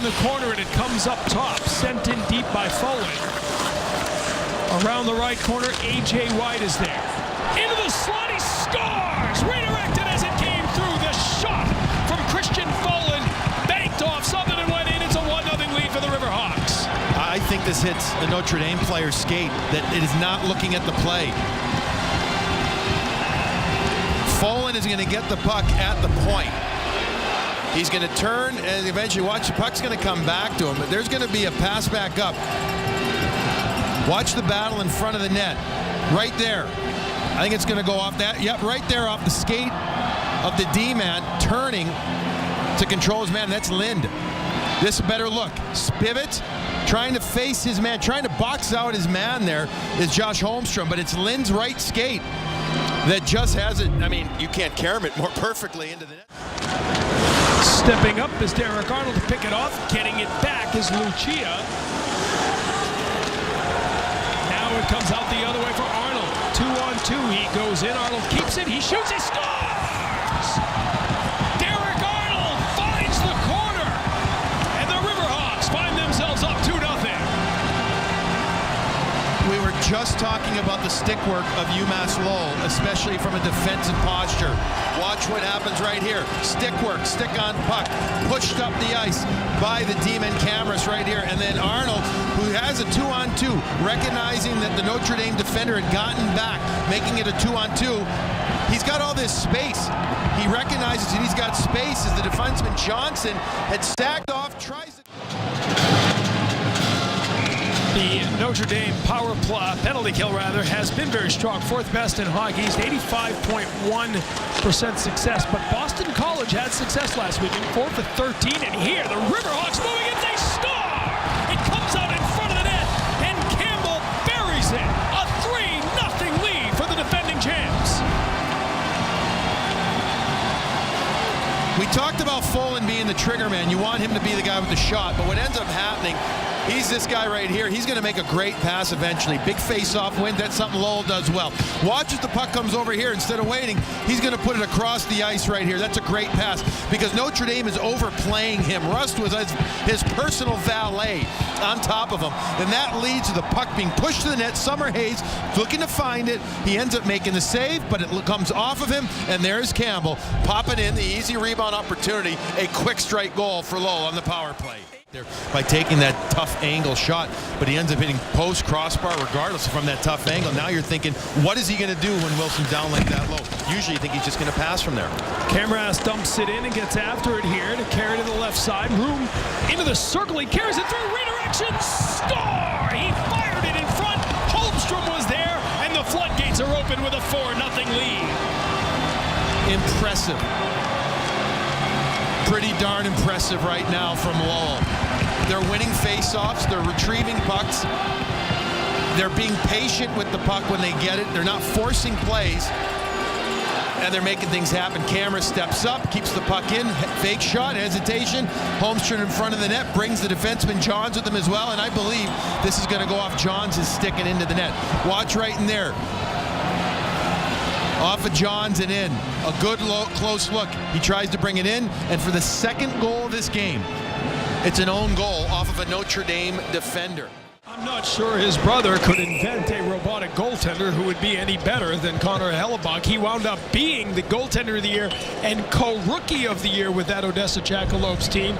the corner, and it comes up top. Sent in deep by Folin. Around the right corner, A.J. White is there. Into the slot, he scores! Redirected as it came through. The shot from Christian Folin banked off something and went in. It's a 1-0 lead for the Riverhawks. I think this hits a Notre Dame player's skate, that it is not looking at the play. Folin is going to get the puck at the point. He's going to turn and eventually watch the puck's going to come back to him, but there's going to be a pass back up. Watch the battle in front of the net. Right there. I think it's going to go off that. Yep, right there off the skate of the D-man, turning to control his man. That's Lind. This a better look. Spivot trying to face his man, trying to box out his man there is Josh Holmstrom, but it's Lind's right skate that just has it. I mean, you can't carom it more perfectly into the net. Stepping up is Derek Arnold to pick it off. Getting it back is Lucia. Now it comes out the other way for Arnold. 2-on-2. He goes in. Arnold keeps it. He shoots. He scores! Derek Arnold finds the corner. And the Riverhawks find themselves up 2-0. We were just talking about the stick work of UMass Lowell, especially from a defensive posture. Watch what happens right here. Stick work, stick on puck, pushed up the ice by the D-man Cameras right here. And then Arnold, who has a 2-on-2, recognizing that the Notre Dame defender had gotten back, making it a 2-on-2. He's got all this space. He recognizes that he's got space as the defenseman Johnson had sacked off, tries to... The Notre Dame penalty kill has been very strong. Fourth best in hockey. 85.1% success. But Boston College had success last weekend. 4 for 13. And here, the Riverhawks moving it. They score! It comes out in front of the net. And Campbell buries it. A 3-0 lead for the defending champs. We talked about Folin being the trigger man. You want him to be the guy with the shot. But what ends up happening, he's this guy right here. He's going to make a great pass eventually. Big face-off win. That's something Lowell does well. Watch as the puck comes over here. Instead of waiting, he's going to put it across the ice right here. That's a great pass because Notre Dame is overplaying him. Rust was his personal valet on top of him. And that leads to the puck being pushed to the net. Summer Hayes looking to find it. He ends up making the save, but it comes off of him. And there's Campbell popping in the easy rebound opportunity. A quick strike goal for Lowell on the power play. By taking that tough angle shot, but he ends up hitting post crossbar regardless from that tough angle. Now you're thinking, what is he going to do when Wilson's down like that low? Usually you think he's just going to pass from there. Camras dumps it in and gets after it here to carry to the left side. Room into the circle. He carries it through. Redirection. Score! He fired it in front. Holmstrom was there, and the floodgates are open with a 4-0 lead. Impressive. Pretty darn impressive right now from Lowell. They're winning face-offs. They're retrieving pucks. They're being patient with the puck when they get it. They're not forcing plays. And they're making things happen. Camera steps up, keeps the puck in. Fake shot, hesitation. Holmstrom in front of the net, brings the defenseman Johns with him as well. And I believe this is going to go off Johns' stick and into the net. Watch right in there. Off of Johns and in. A good close look. He tries to bring it in, and for the second goal of this game, it's an own goal off of a Notre Dame defender. I'm not sure his brother could invent a robotic goaltender who would be any better than Connor Hellebuyck. He wound up being the goaltender of the year and co-rookie of the year with that Odessa Jackalopes team,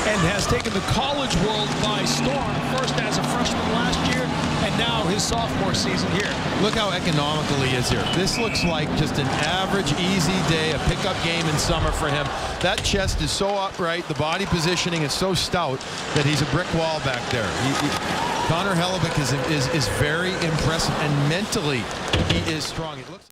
and has taken the college world by storm, first as a freshman last year and now his sophomore season here. Look how economical he is here. This looks like just an average, easy day, a pickup game in summer for him. That chest is so upright, the body positioning is so stout that he's a brick wall back there. Connor Hellebuyck is very impressive, and mentally he is strong. It looks